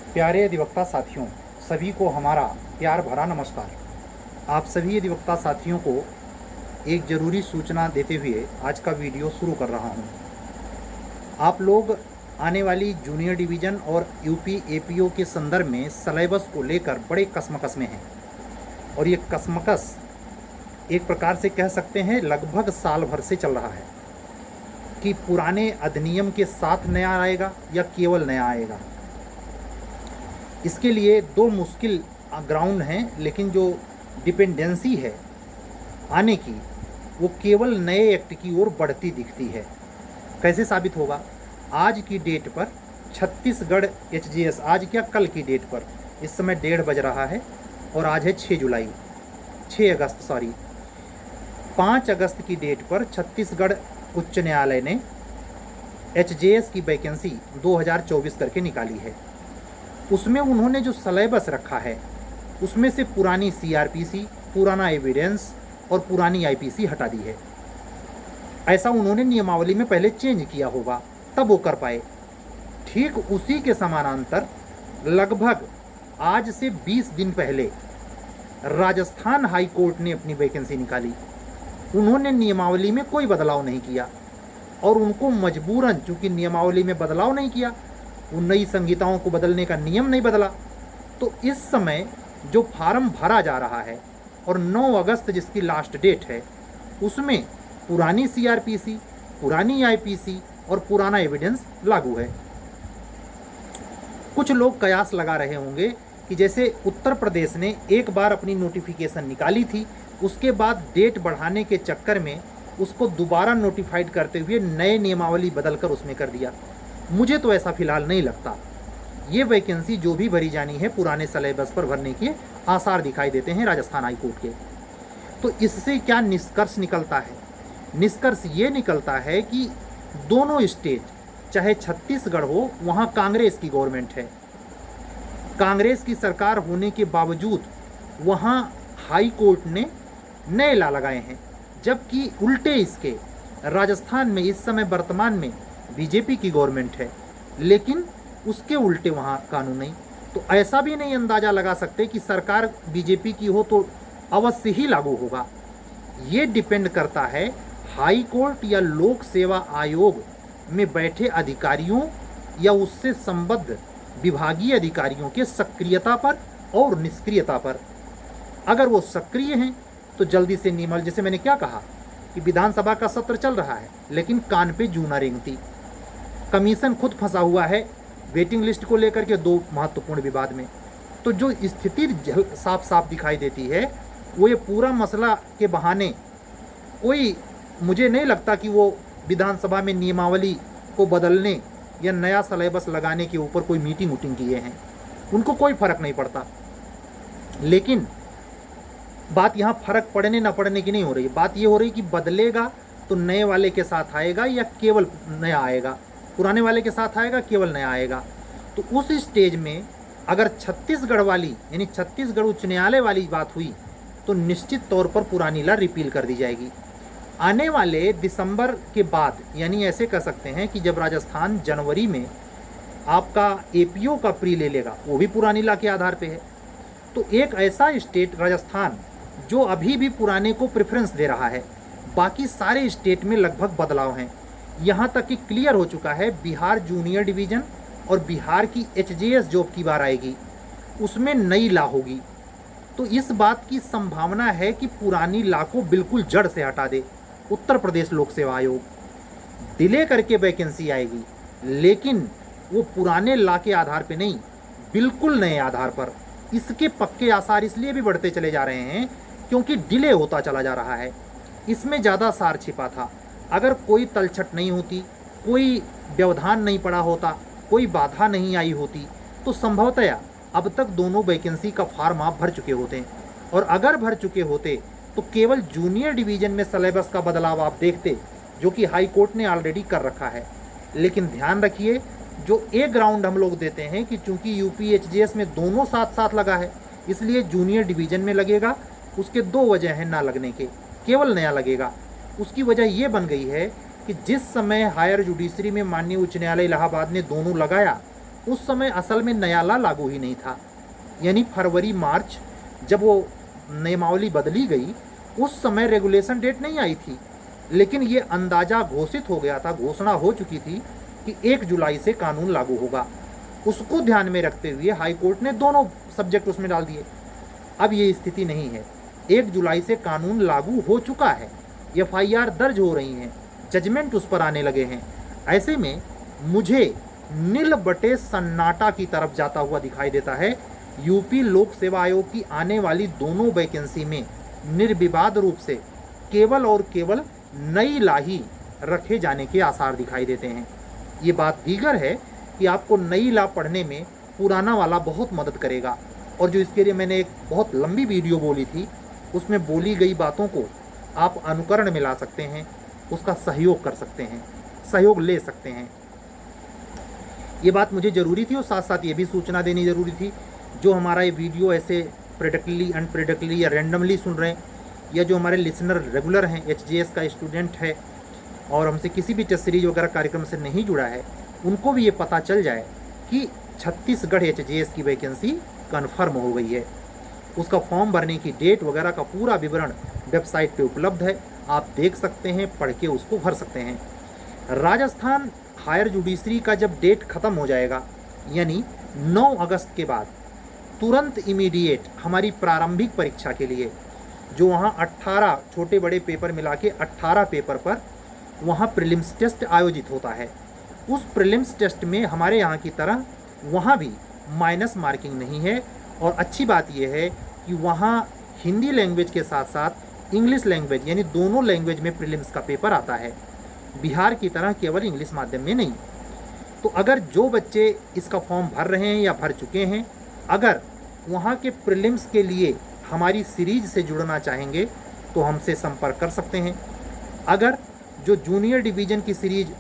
प्यारे अधिवक्ता साथियों, सभी को हमारा प्यार भरा नमस्कार। आप सभी अधिवक्ता साथियों को एक ज़रूरी सूचना देते हुए आज का वीडियो शुरू कर रहा हूं। आप लोग आने वाली जूनियर डिवीज़न और यूपी एपीओ के संदर्भ में सिलेबस को लेकर बड़े कसमकस में हैं और ये कसमकस एक प्रकार से कह सकते हैं लगभग साल भर से चल रहा है कि पुराने अधिनियम के साथ नया आएगा या केवल नया आएगा। इसके लिए दो मुश्किल ग्राउंड हैं, लेकिन जो डिपेंडेंसी है आने की वो केवल नए एक्ट की ओर बढ़ती दिखती है। कैसे साबित होगा? आज की डेट पर छत्तीसगढ़ एचजीएस, आज क्या कल की डेट पर, इस समय 1:30 बज रहा है और आज है 6 अगस्त 5 अगस्त की डेट पर छत्तीसगढ़ उच्च न्यायालय ने एचजीएस की वैकेंसी 2024 करके निकाली है। उसमें उन्होंने जो सिलेबस रखा है उसमें से पुरानी सीआरपीसी, पुराना एविडेंस और पुरानी आईपीसी हटा दी है। ऐसा उन्होंने नियमावली में पहले चेंज किया होगा, तब वो कर पाए। ठीक उसी के समानांतर लगभग आज से 20 दिन पहले राजस्थान हाई कोर्ट ने अपनी वैकेंसी निकाली। उन्होंने नियमावली में कोई बदलाव नहीं किया और उनको मजबूरन, चूंकि नियमावली में बदलाव नहीं किया, उन नई संहिताओं को बदलने का नियम नहीं बदला, तो इस समय जो फार्म भरा जा रहा है और 9 अगस्त जिसकी लास्ट डेट है उसमें पुरानी सीआरपीसी, पुरानी आईपीसी और पुराना एविडेंस लागू है। कुछ लोग कयास लगा रहे होंगे कि जैसे उत्तर प्रदेश ने एक बार अपनी नोटिफिकेशन निकाली थी, उसके बाद डेट बढ़ाने के चक्कर में उसको दोबारा नोटिफाइड करते हुए नए नियमावली बदलकर उसमें कर दिया। मुझे तो ऐसा फिलहाल नहीं लगता। ये वैकेंसी जो भी भरी जानी है पुराने सिलेबस पर भरने के आसार दिखाई देते हैं राजस्थान हाई कोर्ट के। तो इससे क्या निष्कर्ष निकलता है? निष्कर्ष ये निकलता है कि दोनों स्टेट, चाहे छत्तीसगढ़ हो, वहाँ कांग्रेस की गवर्नमेंट है। कांग्रेस की सरकार होने के बावजूद वहाँ हाई कोर्ट ने नए लॉ लगाए हैं, जबकि उल्टे इसके राजस्थान में इस समय वर्तमान में बीजेपी की गवर्नमेंट है, लेकिन उसके उल्टे वहाँ कानून नहीं। तो ऐसा भी नहीं अंदाज़ा लगा सकते कि सरकार बीजेपी की हो तो अवश्य ही लागू होगा। ये डिपेंड करता है हाई कोर्ट या लोक सेवा आयोग में बैठे अधिकारियों या उससे संबद्ध विभागीय अधिकारियों के सक्रियता पर और निष्क्रियता पर। अगर वो सक्रिय हैं तो जल्दी से नियमावली, जैसे मैंने क्या कहा कि विधानसभा का सत्र चल रहा है लेकिन कान पे जू ना रेंगती। कमीशन खुद फंसा हुआ है वेटिंग लिस्ट को लेकर के 2 महत्वपूर्ण विवाद में। तो जो स्थिति साफ साफ दिखाई देती है वो ये पूरा मसला के बहाने कोई, मुझे नहीं लगता कि वो विधानसभा में नियमावली को बदलने या नया सिलेबस लगाने के ऊपर कोई मीटिंग उटिंग किए हैं। उनको कोई फर्क नहीं पड़ता। लेकिन बात यहाँ फर्क पड़ने ना पड़ने की नहीं हो रही, बात ये हो रही कि बदलेगा तो नए वाले के साथ आएगा या केवल नया आएगा, पुराने वाले के साथ आएगा, केवल नया आएगा। तो उस स्टेज में अगर छत्तीसगढ़ वाली यानी छत्तीसगढ़ उच्च न्यायालय वाली बात हुई तो निश्चित तौर पर पुरानी लॉ रिपील कर दी जाएगी। आने वाले दिसंबर के बाद, यानी ऐसे कह सकते हैं कि जब राजस्थान जनवरी में आपका एपीओ का प्री ले लेगा, वो भी पुरानी लॉ के आधार पे है। तो एक ऐसा स्टेट राजस्थान जो अभी भी पुराने को प्रेफरेंस दे रहा है, बाकी सारे स्टेट में लगभग बदलाव हैं। यहाँ तक कि क्लियर हो चुका है बिहार जूनियर डिवीज़न और बिहार की एचजीएस जॉब की बार आएगी, उसमें नई लॉ होगी। तो इस बात की संभावना है कि पुरानी लॉ को बिल्कुल जड़ से हटा दे उत्तर प्रदेश लोक सेवा आयोग। डिले करके वैकेंसी आएगी, लेकिन वो पुराने लॉ के आधार पे नहीं, बिल्कुल नए आधार पर। इसके पक्के आसार इसलिए भी बढ़ते चले जा रहे हैं क्योंकि डिले होता चला जा रहा है। इसमें ज़्यादा सार छिपा था। अगर कोई तलछट नहीं होती, कोई व्यवधान नहीं पड़ा होता, कोई बाधा नहीं आई होती, तो संभवतया अब तक दोनों वैकेंसी का फॉर्म आप भर चुके होते। और अगर भर चुके होते तो केवल जूनियर डिवीज़न में सिलेबस का बदलाव आप देखते, जो कि हाई कोर्ट ने ऑलरेडी कर रखा है। लेकिन ध्यान रखिए, जो एक ग्राउंड हम लोग देते हैं कि चूंकि यूपी एचजीएस में दोनों साथ साथ लगा है, इसलिए जूनियर डिवीज़न में लगेगा। उसके 2 वजह हैं ना लगने के, केवल नया लगेगा। उसकी वजह ये बन गई है कि जिस समय हायर जुडिशरी में माननीय उच्च न्यायालय इलाहाबाद ने दोनों लगाया उस समय असल में नया लॉ लागू ही नहीं था, यानी फरवरी मार्च जब वो नियमावली बदली गई उस समय रेगुलेशन डेट नहीं आई थी, लेकिन ये अंदाज़ा घोषित हो गया था, घोषणा हो चुकी थी कि 1 जुलाई से कानून लागू होगा। उसको ध्यान में रखते हुए हाई कोर्ट ने दोनों सब्जेक्ट उसमें डाल दिए। अब ये स्थिति नहीं है, 1 जुलाई से कानून लागू हो चुका है, FIR दर्ज हो रही हैं, जजमेंट उस पर आने लगे हैं। ऐसे में मुझे नील बटे सन्नाटा की तरफ जाता हुआ दिखाई देता है। यूपी लोक सेवा आयोग की आने वाली दोनों वैकेंसी में निर्विवाद रूप से केवल और केवल नई लॉ ही रखे जाने के आसार दिखाई देते हैं। ये बात दीगर है कि आपको नई लॉ पढ़ने में पुराना वाला बहुत मदद करेगा, और जो इसके लिए मैंने एक बहुत लंबी वीडियो बोली थी उसमें बोली गई बातों को आप अनुकरण में ला सकते हैं, उसका सहयोग कर सकते हैं, सहयोग ले सकते हैं। ये बात मुझे ज़रूरी थी, और साथ साथ ये भी सूचना देनी ज़रूरी थी जो हमारा ये वीडियो ऐसे प्रेडिक्टली अनप्रेडिक्टली या रैंडमली सुन रहे हैं, या जो हमारे लिसनर रेगुलर हैं, HJS का स्टूडेंट है और हमसे किसी भी टेस्ट सीरीज वगैरह कार्यक्रम से नहीं जुड़ा है, उनको भी ये पता चल जाए कि छत्तीसगढ़ HJS की वैकेंसी कन्फर्म हो गई है। उसका फॉर्म भरने की डेट वगैरह का पूरा विवरण वेबसाइट पे उपलब्ध है, आप देख सकते हैं, पढ़ के उसको भर सकते हैं। राजस्थान हायर जुडिशरी का जब डेट ख़त्म हो जाएगा, यानी 9 अगस्त के बाद तुरंत इमीडिएट हमारी प्रारंभिक परीक्षा के लिए, जो वहाँ 18 छोटे बड़े पेपर मिला के 18 पेपर पर वहाँ प्रीलिम्स टेस्ट आयोजित होता है। उस प्रीलिम्स टेस्ट में हमारे यहाँ की तरह वहाँ भी माइनस मार्किंग नहीं है, और अच्छी बात यह है कि वहाँ हिंदी लैंग्वेज के साथ साथ इंग्लिश लैंग्वेज यानी दोनों लैंग्वेज में प्रीलिम्स का पेपर आता है, बिहार की तरह केवल इंग्लिश माध्यम में नहीं। तो अगर जो बच्चे इसका फॉर्म भर रहे हैं या भर चुके हैं, अगर वहाँ के प्रीलिम्स के लिए हमारी सीरीज से जुड़ना चाहेंगे तो हमसे संपर्क कर सकते हैं। अगर जो जूनियर डिवीज़न की सीरीज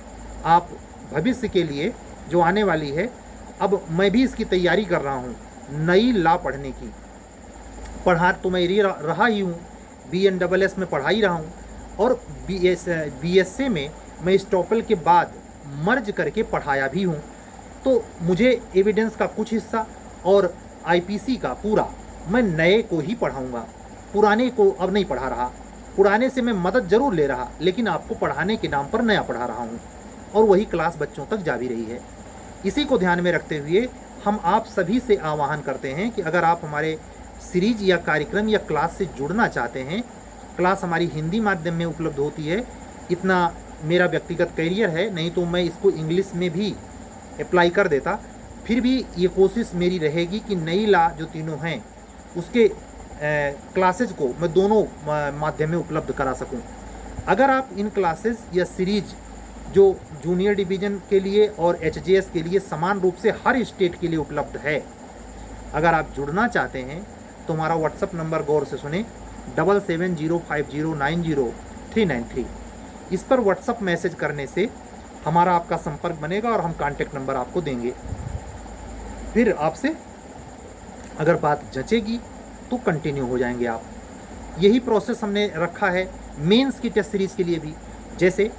आप भविष्य के लिए जो आने वाली है, अब मैं भी इसकी तैयारी कर रहा हूँ नई लॉ पढ़ने की, पढ़ा तो मैं रहा ही हूँ, BNSS में पढ़ा ही रहा हूँ, और BSA में मैं इस टॉपल के बाद मर्ज करके पढ़ाया भी हूँ। तो मुझे एविडेंस का कुछ हिस्सा और IPC का पूरा मैं नए को ही पढ़ाऊँगा, पुराने को अब नहीं पढ़ा रहा। पुराने से मैं मदद ज़रूर ले रहा, लेकिन आपको पढ़ाने के नाम पर नया पढ़ा रहा हूँ, और वही क्लास बच्चों तक जा भी रही है। इसी को ध्यान में रखते हुए हम आप सभी से आह्वान करते हैं कि अगर आप हमारे सीरीज या कार्यक्रम या क्लास से जुड़ना चाहते हैं, क्लास हमारी हिंदी माध्यम में उपलब्ध होती है, इतना मेरा व्यक्तिगत करियर है, नहीं तो मैं इसको इंग्लिश में भी अप्लाई कर देता। फिर भी ये कोशिश मेरी रहेगी कि नई लॉ जो तीनों हैं उसके क्लासेज को मैं दोनों माध्यम में उपलब्ध करा सकूं। अगर आप इन क्लासेज या सीरीज जो जूनियर डिवीज़न के लिए और HJS के लिए समान रूप से हर स्टेट के लिए उपलब्ध है, अगर आप जुड़ना चाहते हैं तो हमारा व्हाट्सअप नंबर गौर से सुने 7705090393। इस पर व्हाट्सअप मैसेज करने से हमारा आपका संपर्क बनेगा और हम कांटेक्ट नंबर आपको देंगे। फिर आपसे अगर बात जचेगी तो कंटिन्यू हो जाएंगे आप। यही प्रोसेस हमने रखा है मेंस की टेस्ट सीरीज़ के लिए भी। जैसे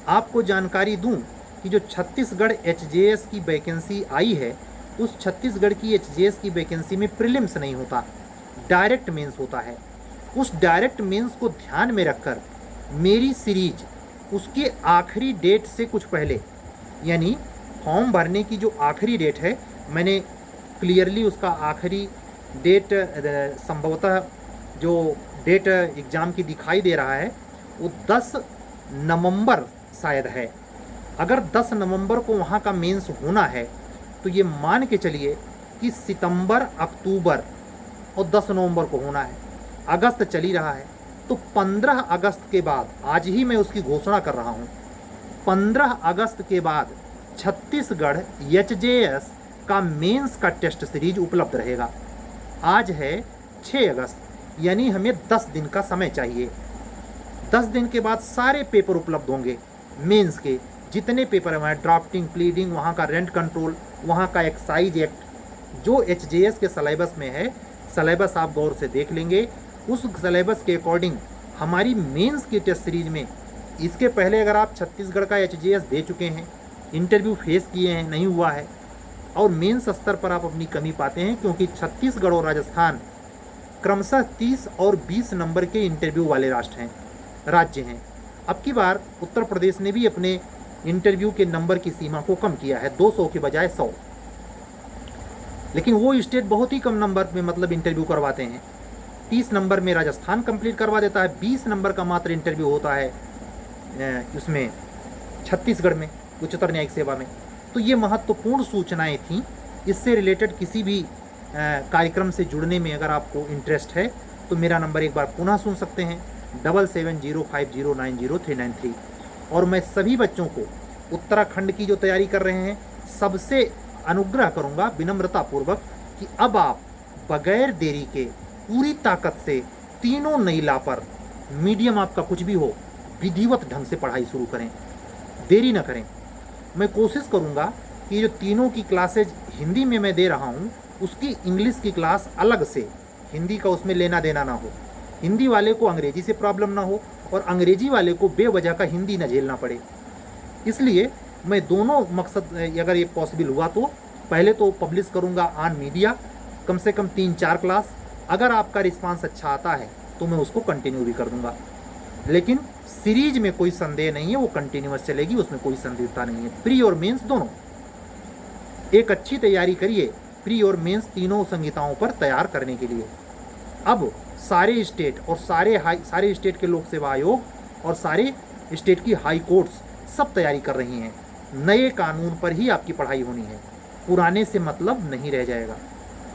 आपको जानकारी दूं कि जो छत्तीसगढ़ HJS की वैकेंसी आई है, उस छत्तीसगढ़ की HJS की वैकेंसी में प्रीलिम्स नहीं होता, डायरेक्ट मेंस होता है। उस डायरेक्ट मेंस को ध्यान में रखकर मेरी सीरीज उसके आखिरी डेट से कुछ पहले, यानी फॉर्म भरने की जो आखिरी डेट है, मैंने क्लियरली उसका आखिरी डेट संभवतः जो डेट एग्ज़ाम की दिखाई दे रहा है वो 10 नवंबर शायद है। अगर 10 नवंबर को वहाँ का मेंस होना है तो ये मान के चलिए कि सितंबर, अक्टूबर और 10 नवंबर को होना है। अगस्त चल ही रहा है, तो 15 अगस्त के बाद, आज ही मैं उसकी घोषणा कर रहा हूँ, 15 अगस्त के बाद छत्तीसगढ़ HJS का मेंस का टेस्ट सीरीज उपलब्ध रहेगा। आज है 6 अगस्त, यानी हमें 10 दिन का समय चाहिए। 10 दिन के बाद सारे पेपर उपलब्ध होंगे मेंस के, जितने पेपर हैं, ड्राफ्टिंग, प्लीडिंग, वहाँ का रेंट कंट्रोल, वहाँ का एक्साइज एक्ट, जो HJS के सिलेबस में है। सिलेबस आप गौर से देख लेंगे, उस सिलेबस के अकॉर्डिंग हमारी मेंस की टेस्ट सीरीज में, इसके पहले अगर आप छत्तीसगढ़ का HJS दे चुके हैं, इंटरव्यू फेस किए हैं, नहीं हुआ है, और मेंस स्तर पर आप अपनी कमी पाते हैं, क्योंकि छत्तीसगढ़ और राजस्थान क्रमशः 30 और 20 नंबर के इंटरव्यू वाले राज्य हैं। अब की बार उत्तर प्रदेश ने भी अपने इंटरव्यू के नंबर की सीमा को कम किया है, 200 के बजाय 100। लेकिन वो स्टेट बहुत ही कम नंबर में मतलब इंटरव्यू करवाते हैं। 30 नंबर में राजस्थान कंप्लीट करवा देता है, 20 नंबर का मात्र इंटरव्यू होता है उसमें छत्तीसगढ़ में उच्चतर न्यायिक सेवा में। तो ये महत्वपूर्ण सूचनाएं थीं। इससे रिलेटेड किसी भी कार्यक्रम से जुड़ने में अगर आपको इंटरेस्ट है तो मेरा नंबर एक बार पुनः सुन सकते हैं, 7705090393। और मैं सभी बच्चों को उत्तराखंड की जो तैयारी कर रहे हैं सबसे अनुग्रह करूंगा विनम्रतापूर्वक कि अब आप बगैर देरी के पूरी ताकत से तीनों नैला पर, मीडियम आपका कुछ भी हो, विधिवत ढंग से पढ़ाई शुरू करें, देरी न करें। मैं कोशिश करूंगा कि जो तीनों की क्लासेज हिंदी में मैं दे रहा हूं उसकी इंग्लिश की क्लास अलग से, हिंदी का उसमें लेना देना ना हो, हिंदी वाले को अंग्रेजी से प्रॉब्लम ना हो और अंग्रेजी वाले को बेवजह का हिंदी न झेलना पड़े। इसलिए मैं दोनों मकसद, अगर ये पॉसिबल हुआ तो पहले तो पब्लिश करूंगा ऑन मीडिया कम से कम 3-4 क्लास। अगर आपका रिस्पांस अच्छा आता है तो मैं उसको कंटिन्यू भी कर दूंगा, लेकिन सीरीज में कोई संदेह नहीं है, वो कंटिन्यूअस चलेगी, उसमें कोई संदिग्धता नहीं है। प्री और मेंस दोनों एक अच्छी तैयारी करिए, प्री और मेंस तीनों संहिताओं पर तैयार करने के लिए। अब सारे स्टेट और सारे स्टेट के लोक सेवा आयोग और सारे स्टेट की हाई कोर्ट्स सब तैयारी कर रही हैं। नए कानून पर ही आपकी पढ़ाई होनी है, पुराने से मतलब नहीं रह जाएगा।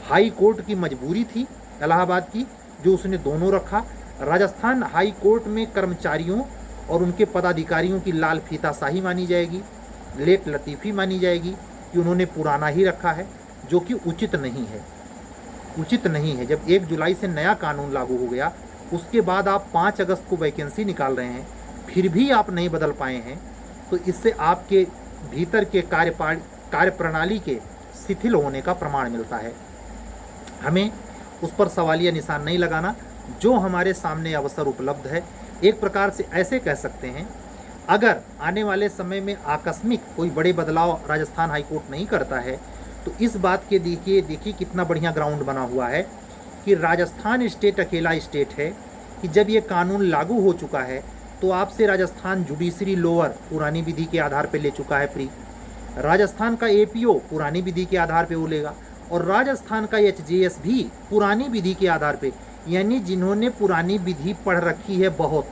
हाई कोर्ट की मजबूरी थी इलाहाबाद की, जो उसने दोनों रखा। राजस्थान हाई कोर्ट में कर्मचारियों और उनके पदाधिकारियों की लाल फीताशाही मानी जाएगी, लेट लतीफ़ी मानी जाएगी कि उन्होंने पुराना ही रखा है, जो कि उचित नहीं है। उचित नहीं है। जब 1 जुलाई से नया कानून लागू हो गया, उसके बाद आप 5 अगस्त को वैकेंसी निकाल रहे हैं, फिर भी आप नहीं बदल पाए हैं, तो इससे आपके भीतर के कार्य प्रणाली के शिथिल होने का प्रमाण मिलता है। हमें उस पर सवालिया निशान नहीं लगाना। जो हमारे सामने अवसर उपलब्ध है, एक प्रकार से ऐसे कह सकते हैं, अगर आने वाले समय में आकस्मिक कोई बड़े बदलाव राजस्थान हाईकोर्ट नहीं करता है तो इस बात के देखिए कितना बढ़िया ग्राउंड बना हुआ है कि राजस्थान स्टेट अकेला स्टेट है कि जब ये कानून लागू हो चुका है तो आपसे राजस्थान जुडिशरी लोअर पुरानी विधि के आधार पर ले चुका है प्री, राजस्थान का एपीओ पुरानी विधि के आधार पर वो लेगा, और राजस्थान का एचजेएस भी पुरानी विधि के आधार पे, यानी जिन्होंने पुरानी विधि पढ़ रखी है बहुत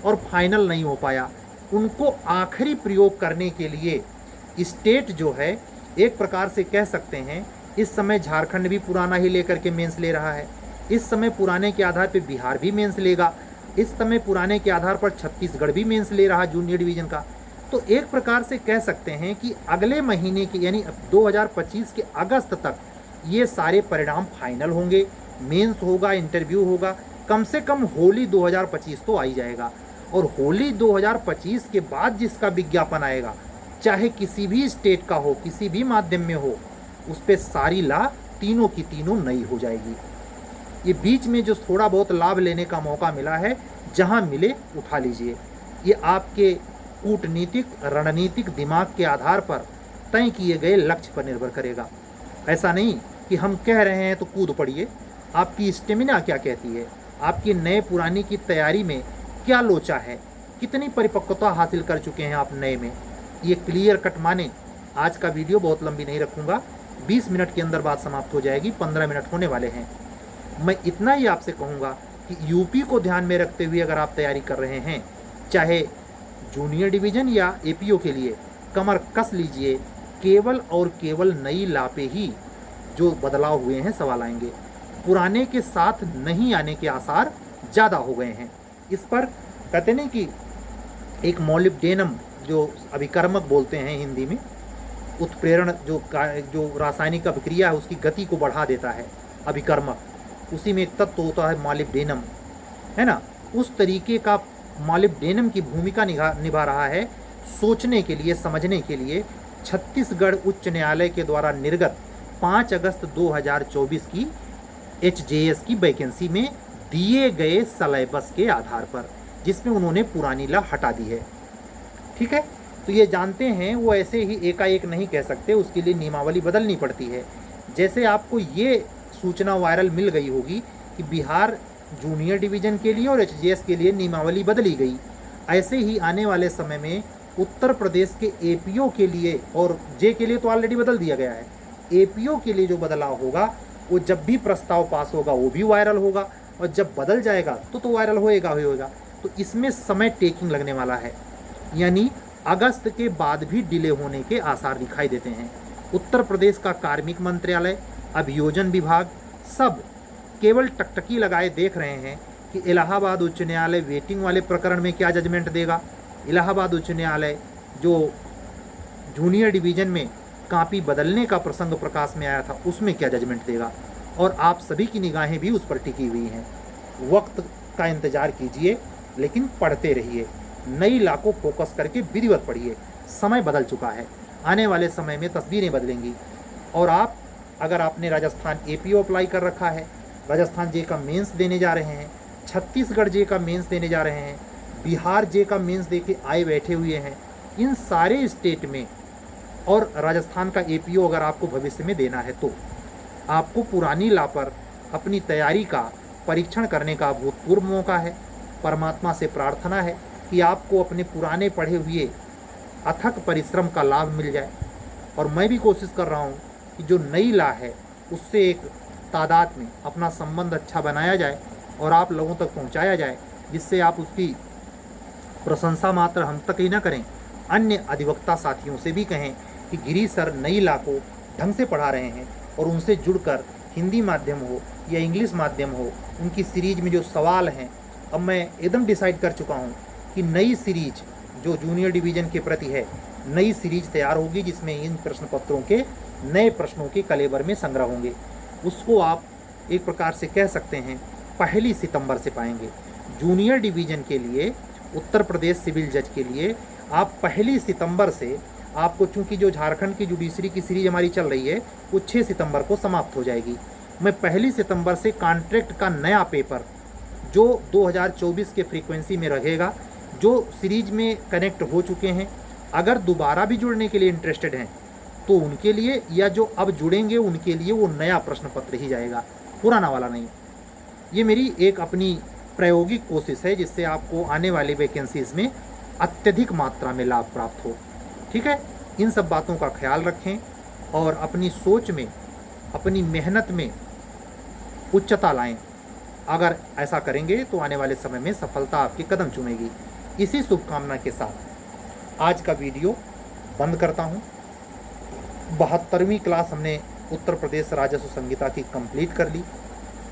और फाइनल नहीं हो पाया, उनको आखिरी प्रयोग करने के लिए स्टेट जो है, एक प्रकार से कह सकते हैं इस समय झारखंड भी पुराना ही लेकर के मेंस ले रहा है, इस समय पुराने के आधार पे बिहार भी मेंस लेगा, इस समय पुराने के आधार पर छत्तीसगढ़ भी मेंस ले रहा जूनियर डिवीज़न का। तो एक प्रकार से कह सकते हैं कि अगले महीने के यानी 2025 के अगस्त तक ये सारे परिणाम फाइनल होंगे, मेंस होगा, इंटरव्यू होगा, कम से कम होली 2025 तो आ ही जाएगा। और होली 2025 के बाद जिसका विज्ञापन आएगा, चाहे किसी भी स्टेट का हो, किसी भी माध्यम में हो, उस पर सारी ला तीनों की तीनों नई हो जाएगी। ये बीच में जो थोड़ा बहुत लाभ लेने का मौका मिला है, जहां मिले उठा लीजिए। ये आपके कूटनीतिक रणनीतिक दिमाग के आधार पर तय किए गए लक्ष्य पर निर्भर करेगा। ऐसा नहीं कि हम कह रहे हैं तो कूद पड़िए। आपकी स्टेमिना क्या कहती है, आपकी नए पुरानी की तैयारी में क्या लोचा है, कितनी परिपक्वता हासिल कर चुके हैं आप नए में, ये क्लियर कट माने। आज का वीडियो बहुत लंबी नहीं रखूँगा, 20 मिनट के अंदर बात समाप्त हो जाएगी, 15 मिनट होने वाले हैं। मैं इतना ही आपसे कहूँगा कि यूपी को ध्यान में रखते हुए अगर आप तैयारी कर रहे हैं, चाहे जूनियर डिवीज़न या एपीओ के लिए, कमर कस लीजिए। केवल और केवल नई लापे ही जो बदलाव हुए हैं सवाल आएंगे, पुराने के साथ नहीं आने के आसार ज़्यादा हो गए हैं। इस पर कहते नहीं कि एक मॉलिब्डेनम जो अभिकर्मक बोलते हैं हिंदी में, उत्प्रेरण जो रासायनिक अभिक्रिया है उसकी गति को बढ़ा देता है अभिकर्मक, उसी में एक तत्व होता है मॉलिब्डेनम, है ना। उस तरीके का मॉलिब्डेनम की भूमिका निभा रहा है सोचने के लिए, समझने के लिए छत्तीसगढ़ उच्च न्यायालय के द्वारा निर्गत 5 अगस्त 2024 की एचजेएस की वैकेंसी में दिए गए सिलेबस के आधार पर, जिसमें उन्होंने पुरानी ला हटा दी है। ठीक है, तो ये जानते हैं वो ऐसे ही एकाएक नहीं कह सकते, उसके लिए नियमावली बदलनी पड़ती है। जैसे आपको ये सूचना वायरल मिल गई होगी कि बिहार जूनियर डिवीज़न के लिए और एचजीएस के लिए नियमावली बदली गई, ऐसे ही आने वाले समय में उत्तर प्रदेश के एपीओ के लिए, और जे के लिए तो ऑलरेडी बदल दिया गया है, एपीओ के लिए जो बदलाव होगा वो जब भी प्रस्ताव पास होगा वो भी वायरल होगा, और जब बदल जाएगा तो वायरल होएगा। तो इसमें समय टेकिंग लगने वाला है, यानी अगस्त के बाद भी डिले होने के आसार दिखाई देते हैं। उत्तर प्रदेश का कार्मिक मंत्रालय, अभियोजन विभाग सब केवल टकटकी लगाए देख रहे हैं कि इलाहाबाद उच्च न्यायालय वेटिंग वाले प्रकरण में क्या जजमेंट देगा, इलाहाबाद उच्च न्यायालय जो जूनियर डिवीज़न में कापी बदलने का प्रसंग प्रकाश में आया था उसमें क्या जजमेंट देगा, और आप सभी की निगाहें भी उस पर टिकी हुई हैं। वक्त का इंतज़ार कीजिए, लेकिन पढ़ते रहिए, नई लॉ को फोकस करके विधिवत पढ़िए। समय बदल चुका है, आने वाले समय में तस्वीरें बदलेंगी। और आप अगर आपने राजस्थान एपीओ अप्लाई कर रखा है, राजस्थान जे का मेंस देने जा रहे हैं, छत्तीसगढ़ जे का मेंस देने जा रहे हैं, बिहार जे का मेंस दे के आए बैठे हुए हैं, इन सारे स्टेट में और राजस्थान का एपीओ अगर आपको भविष्य में देना है तो आपको पुरानी लॉ पर अपनी तैयारी का परीक्षण करने का भूतपूर्व मौका है। परमात्मा से प्रार्थना है कि आपको अपने पुराने पढ़े हुए अथक परिश्रम का लाभ मिल जाए, और मैं भी कोशिश कर रहा हूँ कि जो नई लॉ है उससे एक तादाद में अपना संबंध अच्छा बनाया जाए और आप लोगों तक पहुँचाया जाए, जिससे आप उसकी प्रशंसा मात्र हम तक ही न करें, अन्य अधिवक्ता साथियों से भी कहें कि गिरी सर नई लॉ को ढंग से पढ़ा रहे हैं, और उनसे जुड़कर हिंदी माध्यम हो या इंग्लिश माध्यम हो, उनकी सीरीज में जो सवाल हैं, अब मैं एकदम डिसाइड कर चुका हूँ कि नई सीरीज जो जूनियर डिवीज़न के प्रति है, नई सीरीज तैयार होगी जिसमें इन प्रश्न पत्रों के नए प्रश्नों के कलेवर में संग्रह होंगे। उसको आप एक प्रकार से कह सकते हैं 1 सितंबर से पाएंगे। जूनियर डिवीज़न के लिए, उत्तर प्रदेश सिविल जज के लिए आप 1 सितंबर से, आपको चूंकि जो झारखंड की जुडिशरी की सीरीज हमारी चल रही है वो 6 सितंबर को समाप्त हो जाएगी। मैं 1 सितंबर से कॉन्ट्रैक्ट का नया पेपर जो 2024 के फ्रीक्वेंसी में रहेगा, जो सीरीज में कनेक्ट हो चुके हैं, अगर दोबारा भी जुड़ने के लिए इंटरेस्टेड हैं तो उनके लिए, या जो अब जुड़ेंगे उनके लिए वो नया प्रश्न पत्र ही जाएगा, पुराना वाला नहीं। ये मेरी एक अपनी प्रायोगिक कोशिश है जिससे आपको आने वाली वैकेंसीज़ में अत्यधिक मात्रा में लाभ प्राप्त हो। ठीक है, इन सब बातों का ख्याल रखें और अपनी सोच में, अपनी मेहनत में उच्चता लाएं। अगर ऐसा करेंगे तो आने वाले समय में सफलता आपके कदम चूमेगी। इसी शुभकामना के साथ आज का वीडियो बंद करता हूं। 72वीं क्लास हमने उत्तर प्रदेश राजस्व संहिता की कंप्लीट कर ली।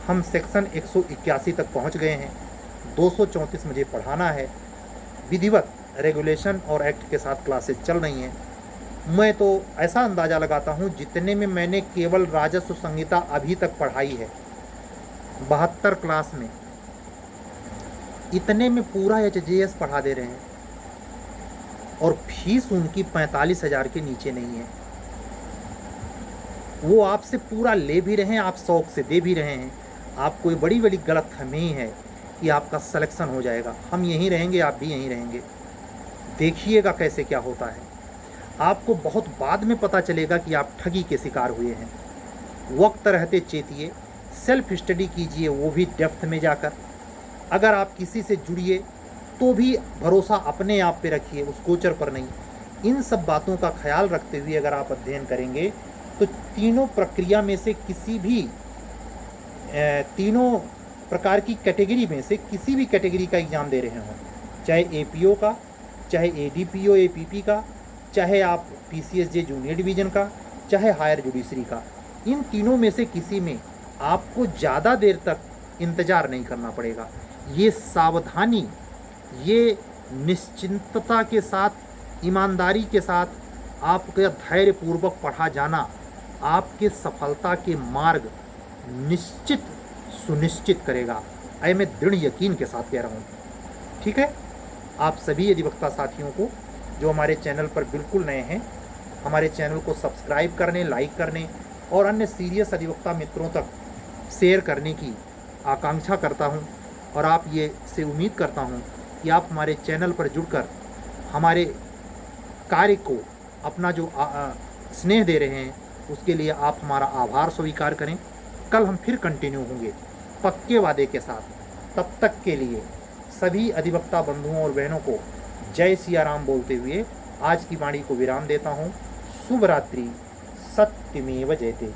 हम सेक्शन 181 तक पहुंच गए हैं। 234 मुझे पढ़ाना है। विधिवत रेगुलेशन और एक्ट के साथ क्लासेस चल रही हैं। मैं तो ऐसा अंदाज़ा लगाता हूं जितने में मैंने केवल राजस्व संहिता अभी तक पढ़ाई है 72 क्लास में, इतने में पूरा एचजीएस पढ़ा दे रहे हैं, और फीस उनकी 45,000 के नीचे नहीं है। वो आपसे पूरा ले भी रहे हैं, आप शौक से दे भी रहे हैं। आपको ये बड़ी बड़ी गलतफहमी है कि आपका सिलेक्शन हो जाएगा, हम यहीं रहेंगे, आप भी यहीं रहेंगे। देखिएगा कैसे क्या होता है। आपको बहुत बाद में पता चलेगा कि आप ठगी के शिकार हुए हैं। वक्त रहते चेतिए, सेल्फ स्टडी कीजिए, वो भी डेप्थ में जाकर। अगर आप किसी से जुड़िए तो भी भरोसा अपने आप पे रखिए, उस कोचर पर नहीं। इन सब बातों का ख्याल रखते हुए अगर आप अध्ययन करेंगे तो तीनों प्रक्रिया में से किसी भी, तीनों प्रकार की कैटेगरी में से किसी भी कैटेगरी का एग्ज़ाम दे रहे हों, चाहे एपीओ का, चाहे एडीपीओ एपीपी का, चाहे आप पीसीएसजे जूनियर डिवीज़न का, चाहे हायर जुडिशरी का, इन तीनों में से किसी में आपको ज़्यादा देर तक इंतज़ार नहीं करना पड़ेगा। ये सावधानी, ये निश्चिंतता के साथ, ईमानदारी के साथ आपका धैर्यपूर्वक पढ़ा जाना आपके सफलता के मार्ग निश्चित सुनिश्चित करेगा। मैं दृढ़ यकीन के साथ कह रहा हूँ। ठीक है, आप सभी अधिवक्ता साथियों को जो हमारे चैनल पर बिल्कुल नए हैं, हमारे चैनल को सब्सक्राइब करने, लाइक करने और अन्य सीरियस अधिवक्ता मित्रों तक शेयर करने की आकांक्षा करता हूं, और आप ये से उम्मीद करता हूं कि आप हमारे चैनल पर जुड़कर हमारे कार्य को अपना जो स्नेह दे रहे हैं उसके लिए आप हमारा आभार स्वीकार करें। कल हम फिर कंटिन्यू होंगे पक्के वादे के साथ। तब तक के लिए सभी अधिवक्ता बंधुओं और बहनों को जय सिया राम बोलते हुए आज की वाणी को विराम देता हूँ। शुभ रात्रि। सत्यमेव जयते।